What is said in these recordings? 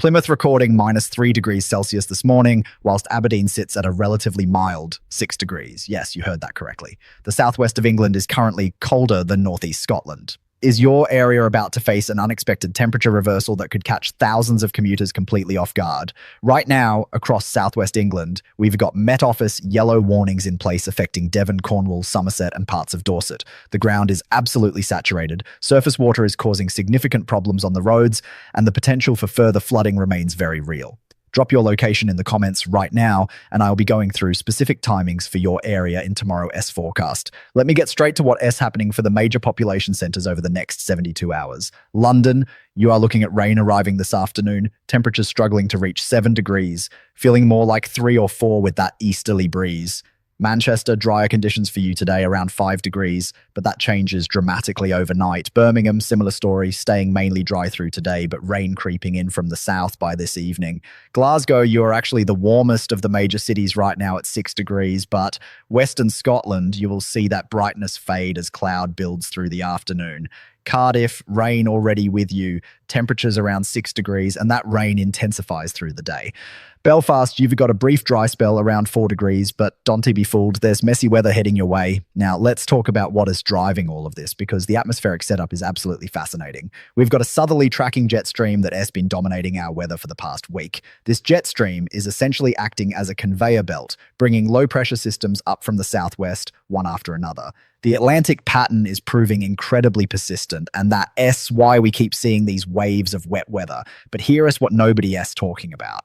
Plymouth recording -3 degrees Celsius this morning, whilst Aberdeen sits at a relatively mild 6 degrees. Yes, you heard that correctly. The southwest of England is currently colder than northeast Scotland. Is your area about to face an unexpected temperature reversal that could catch thousands of commuters completely off guard? Right now, across southwest England, we've got Met Office yellow warnings in place affecting Devon, Cornwall, Somerset, and parts of Dorset. The ground is absolutely saturated, surface water is causing significant problems on the roads, and the potential for further flooding remains very real. Drop your location in the comments right now, and I'll be going through specific timings for your area in tomorrow's forecast. Let me get straight to what's happening for the major population centres over the next 72 hours. London, you are looking at rain arriving this afternoon, temperatures struggling to reach 7 degrees, feeling more like 3 or 4 with that easterly breeze. Manchester, drier conditions for you today, around 5 degrees, but that changes dramatically overnight. Birmingham, similar story, staying mainly dry through today, but rain creeping in from the south by this evening. Glasgow, you are actually the warmest of the major cities right now at 6 degrees, but Western Scotland, you will see that brightness fade as cloud builds through the afternoon. Cardiff, rain already with you, temperatures around 6 degrees, and that rain intensifies through the day. Belfast, you've got a brief dry spell around 4 degrees, but don't be fooled, there's messy weather heading your way. Now, let's talk about what is driving all of this, because the atmospheric setup is absolutely fascinating. We've got a southerly tracking jet stream that has been dominating our weather for the past week. This jet stream is essentially acting as a conveyor belt, bringing low-pressure systems up from the southwest, one after another. The Atlantic pattern is proving incredibly persistent, and that's why we keep seeing these waves of wet weather. But here is what nobody is talking about.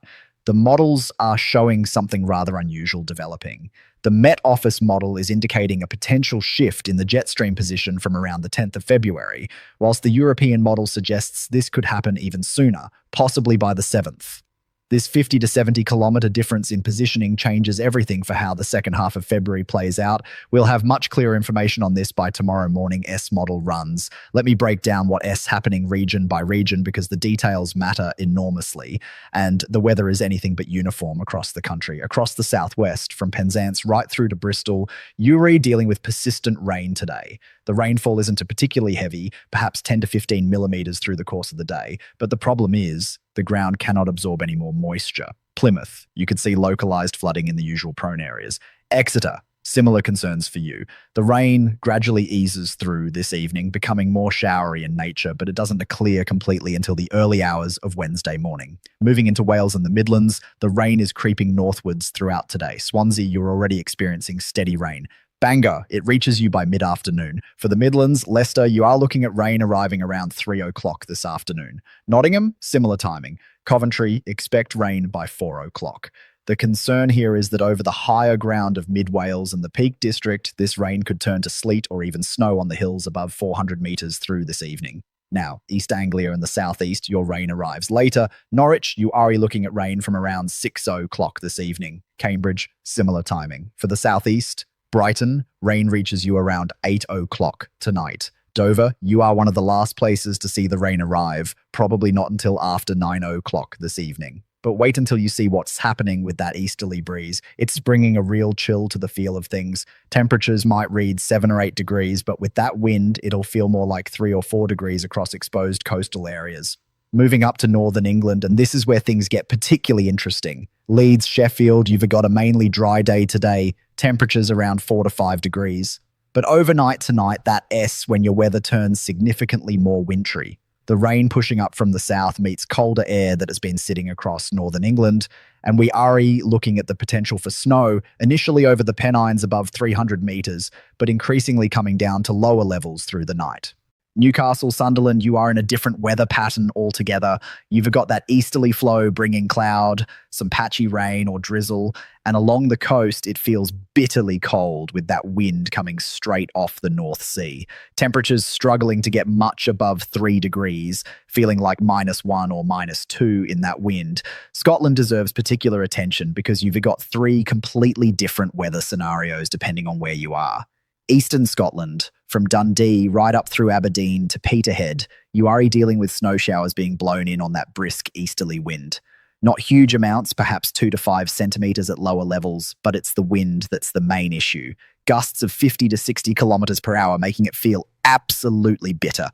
The models are showing something rather unusual developing. The Met Office model is indicating a potential shift in the jet stream position from around the 10th of February, whilst the European model suggests this could happen even sooner, possibly by the 7th. This 50 to 70 kilometre difference in positioning changes everything for how the second half of February plays out. We'll have much clearer information on this by tomorrow morning S model runs. Let me break down what S happening region by region, because the details matter enormously, and the weather is anything but uniform across the country. Across the southwest, from Penzance right through to Bristol, Uri dealing with persistent rain today. The rainfall isn't particularly heavy, perhaps 10 to 15 millimetres through the course of the day, but the problem is the ground cannot absorb any more moisture. Plymouth, you could see localised flooding in the usual prone areas. Exeter, similar concerns for you. The rain gradually eases through this evening, becoming more showery in nature, but it doesn't clear completely until the early hours of Wednesday morning. Moving into Wales and the Midlands, the rain is creeping northwards throughout today. Swansea, you're already experiencing steady rain. Bangor, it reaches you by mid-afternoon. For the Midlands, Leicester, you are looking at rain arriving around 3 o'clock this afternoon. Nottingham, similar timing. Coventry, expect rain by 4 o'clock. The concern here is that over the higher ground of mid-Wales and the Peak District, this rain could turn to sleet or even snow on the hills above 400 metres through this evening. Now, East Anglia and the southeast, your rain arrives later. Norwich, you are looking at rain from around 6 o'clock this evening. Cambridge, similar timing. For the southeast, Brighton, rain reaches you around 8 o'clock tonight. Dover, you are one of the last places to see the rain arrive, probably not until after 9 o'clock this evening. But wait until you see what's happening with that easterly breeze. It's bringing a real chill to the feel of things. Temperatures might read 7 or 8 degrees, but with that wind, it'll feel more like 3 or 4 degrees across exposed coastal areas. Moving up to northern England, and this is where things get particularly interesting. Leeds, Sheffield, you've got a mainly dry day today, temperatures around 4 to 5 degrees. But overnight tonight, that S when your weather turns significantly more wintry. The rain pushing up from the south meets colder air that has been sitting across northern England, and we are looking at the potential for snow, initially over the Pennines above 300 metres, but increasingly coming down to lower levels through the night. Newcastle, Sunderland, you are in a different weather pattern altogether. You've got that easterly flow bringing cloud, some patchy rain or drizzle, and along the coast it feels bitterly cold with that wind coming straight off the North Sea. Temperatures struggling to get much above 3 degrees, feeling like -1 or -2 in that wind. Scotland deserves particular attention because you've got 3 completely different weather scenarios depending on where you are. Eastern Scotland, from Dundee right up through Aberdeen to Peterhead, you are dealing with snow showers being blown in on that brisk easterly wind. Not huge amounts, perhaps 2 to 5 centimetres at lower levels, but it's the wind that's the main issue. Gusts of 50 to 60 kilometres per hour, making it feel absolutely bitter.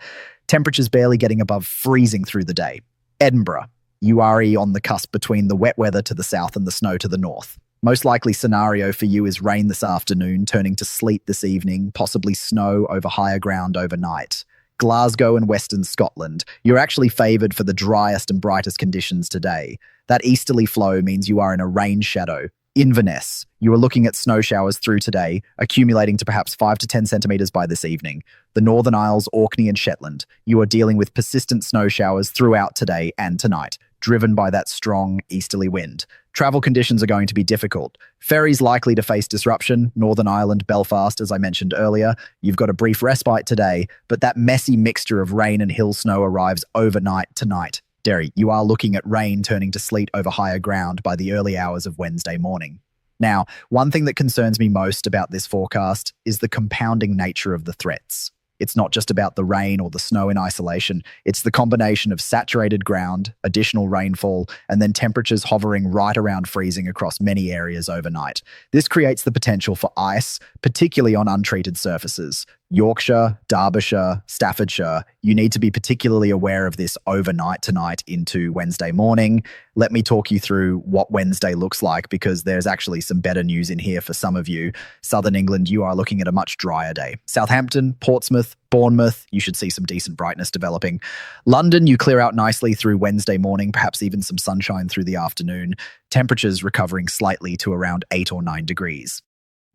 Temperatures barely getting above freezing through the day. Edinburgh, You are on the cusp between the wet weather to the south and the snow to the north. Most likely scenario for you is rain this afternoon, turning to sleet this evening, possibly snow over higher ground overnight. Glasgow and Western Scotland, you're actually favoured for the driest and brightest conditions today. That easterly flow means you are in a rain shadow. Inverness, you are looking at snow showers through today, accumulating to perhaps 5 to 10 centimetres by this evening. The Northern Isles, Orkney and Shetland, you are dealing with persistent snow showers throughout today and tonight, driven by that strong easterly wind. Travel conditions are going to be difficult. Ferries likely to face disruption. Northern Ireland, Belfast, as I mentioned earlier. You've got a brief respite today, but that messy mixture of rain and hill snow arrives overnight tonight. Derry, you are looking at rain turning to sleet over higher ground by the early hours of Wednesday morning. Now, one thing that concerns me most about this forecast is the compounding nature of the threats. It's not just about the rain or the snow in isolation. It's the combination of saturated ground, additional rainfall, and then temperatures hovering right around freezing across many areas overnight. This creates the potential for ice, particularly on untreated surfaces. Yorkshire, Derbyshire, Staffordshire, you need to be particularly aware of this overnight tonight into Wednesday morning. Let me talk you through what Wednesday looks like, because there's actually some better news in here for some of you. Southern England, you are looking at a much drier day. Southampton, Portsmouth, Bournemouth, you should see some decent brightness developing. London, you clear out nicely through Wednesday morning, perhaps even some sunshine through the afternoon. Temperatures recovering slightly to around 8 or 9 degrees.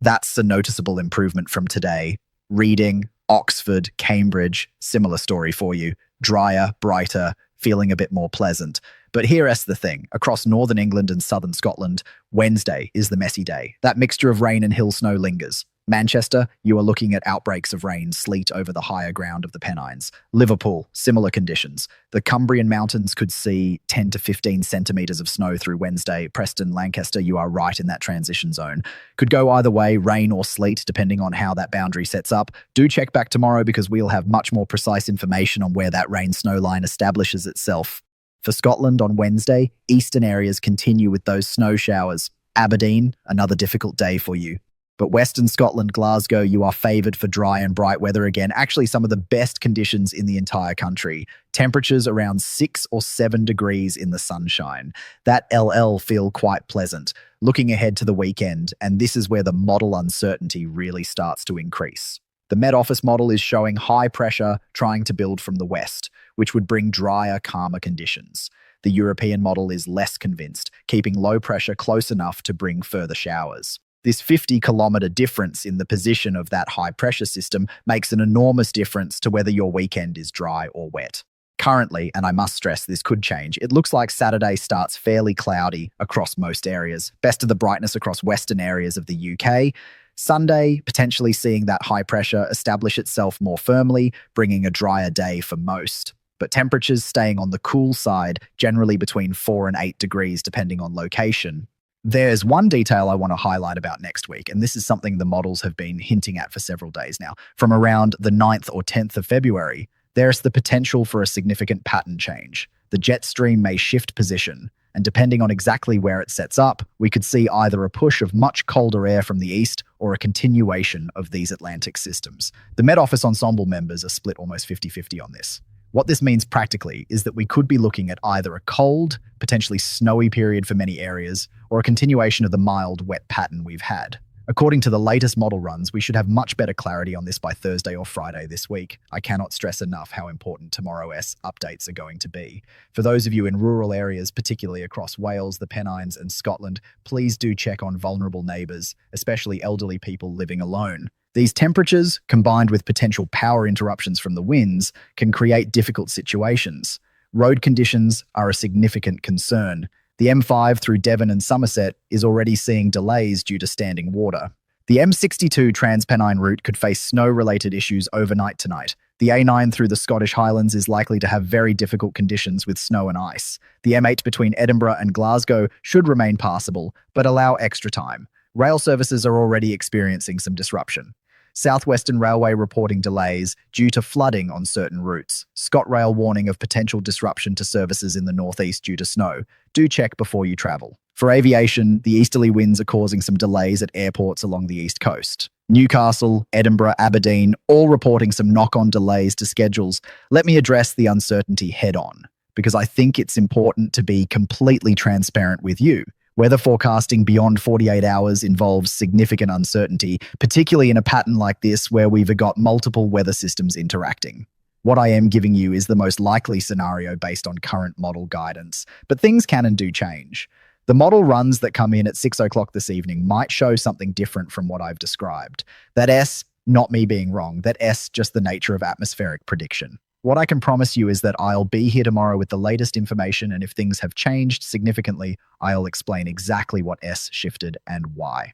That's a noticeable improvement from today. Reading, Oxford, Cambridge, similar story for you. Drier, brighter, feeling a bit more pleasant. But here's the thing. Across northern England and southern Scotland, Wednesday is the messy day. That mixture of rain and hill snow lingers. Manchester, you are looking at outbreaks of rain, sleet over the higher ground of the Pennines. Liverpool, similar conditions. The Cumbrian Mountains could see 10 to 15 centimetres of snow through Wednesday. Preston, Lancaster, you are right in that transition zone. Could go either way, rain or sleet, depending on how that boundary sets up. Do check back tomorrow, because we'll have much more precise information on where that rain-snow line establishes itself. For Scotland on Wednesday, eastern areas continue with those snow showers. Aberdeen, another difficult day for you. But Western Scotland, Glasgow, you are favoured for dry and bright weather again. Actually, some of the best conditions in the entire country. Temperatures around 6 or 7 degrees in the sunshine. That LL feel quite pleasant. Looking ahead to the weekend, and this is where the model uncertainty really starts to increase. The Met Office model is showing high pressure trying to build from the west, which would bring drier, calmer conditions. The European model is less convinced, keeping low pressure close enough to bring further showers. This 50-kilometre difference in the position of that high-pressure system makes an enormous difference to whether your weekend is dry or wet. Currently, and I must stress this could change, it looks like Saturday starts fairly cloudy across most areas. Best of the brightness across western areas of the UK. Sunday, potentially seeing that high pressure establish itself more firmly, bringing a drier day for most. But temperatures staying on the cool side, generally between 4 and 8 degrees depending on location. There's one detail I want to highlight about next week, and this is something the models have been hinting at for several days now. From around the 9th or 10th of February, there's the potential for a significant pattern change. The jet stream may shift position, and depending on exactly where it sets up, we could see either a push of much colder air from the east or a continuation of these Atlantic systems. The Met Office ensemble members are split almost 50-50 on this. What this means practically is that we could be looking at either a cold, potentially snowy period for many areas, or a continuation of the mild, wet pattern we've had. According to the latest model runs, we should have much better clarity on this by Thursday or Friday this week. I cannot stress enough how important tomorrow's updates are going to be. For those of you in rural areas, particularly across Wales, the Pennines and Scotland, please do check on vulnerable neighbours, especially elderly people living alone. These temperatures, combined with potential power interruptions from the winds, can create difficult situations. Road conditions are a significant concern. The M5 through Devon and Somerset is already seeing delays due to standing water. The M62 Transpennine route could face snow-related issues overnight tonight. The A9 through the Scottish Highlands is likely to have very difficult conditions with snow and ice. The M8 between Edinburgh and Glasgow should remain passable, but allow extra time. Rail services are already experiencing some disruption. South Western Railway reporting delays due to flooding on certain routes. ScotRail warning of potential disruption to services in the northeast due to snow. Do check before you travel. For aviation, the easterly winds are causing some delays at airports along the east coast. Newcastle, Edinburgh, Aberdeen, all reporting some knock-on delays to schedules. Let me address the uncertainty head-on. because I think it's important to be completely transparent with you. Weather forecasting beyond 48 hours involves significant uncertainty, particularly in a pattern like this where we've got multiple weather systems interacting. What I am giving you is the most likely scenario based on current model guidance, but things can and do change. The model runs that come in at 6 o'clock this evening might show something different from what I've described. That S, not me being wrong, that S, just the nature of atmospheric prediction. What I can promise you is that I'll be here tomorrow with the latest information, and if things have changed significantly, I'll explain exactly what S shifted and why.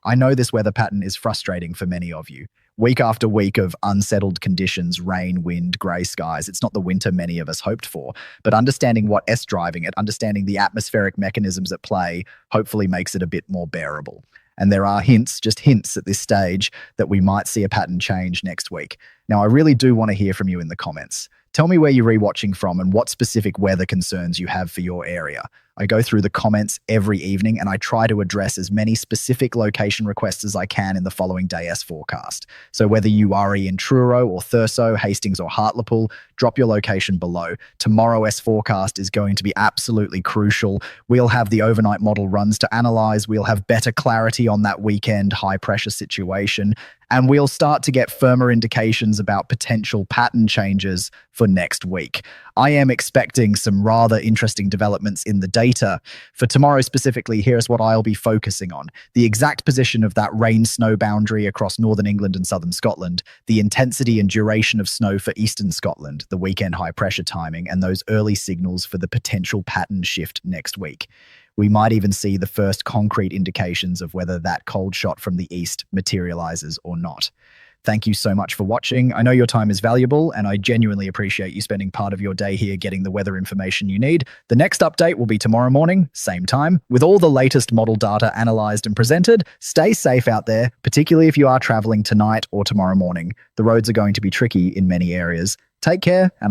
I know this weather pattern is frustrating for many of you. Week after week of unsettled conditions, rain, wind, grey skies, it's not the winter many of us hoped for, but understanding what S driving it, understanding the atmospheric mechanisms at play, hopefully makes it a bit more bearable. And there are hints, just hints at this stage, that we might see a pattern change next week. Now, I really do want to hear from you in the comments. Tell me where you're rewatching from and what specific weather concerns you have for your area. I go through the comments every evening and I try to address as many specific location requests as I can in the following day S forecast. So whether you are in Truro or Thurso, Hastings or Hartlepool, drop your location below. Tomorrow S forecast is going to be absolutely crucial. We'll have the overnight model runs to analyze. We'll have better clarity on that weekend high pressure situation. And we'll start to get firmer indications about potential pattern changes for next week. I am expecting some rather interesting developments in the data. For tomorrow specifically, here's what I'll be focusing on. The exact position of that rain-snow boundary across northern England and southern Scotland, the intensity and duration of snow for eastern Scotland, the weekend high-pressure timing, and those early signals for the potential pattern shift next week. We might even see the first concrete indications of whether that cold shot from the east materializes or not. Thank you so much for watching. I know your time is valuable, and I genuinely appreciate you spending part of your day here getting the weather information you need. The next update will be tomorrow morning, same time, with all the latest model data analyzed and presented. Stay safe out there, particularly if you are traveling tonight or tomorrow morning. The roads are going to be tricky in many areas. Take care, and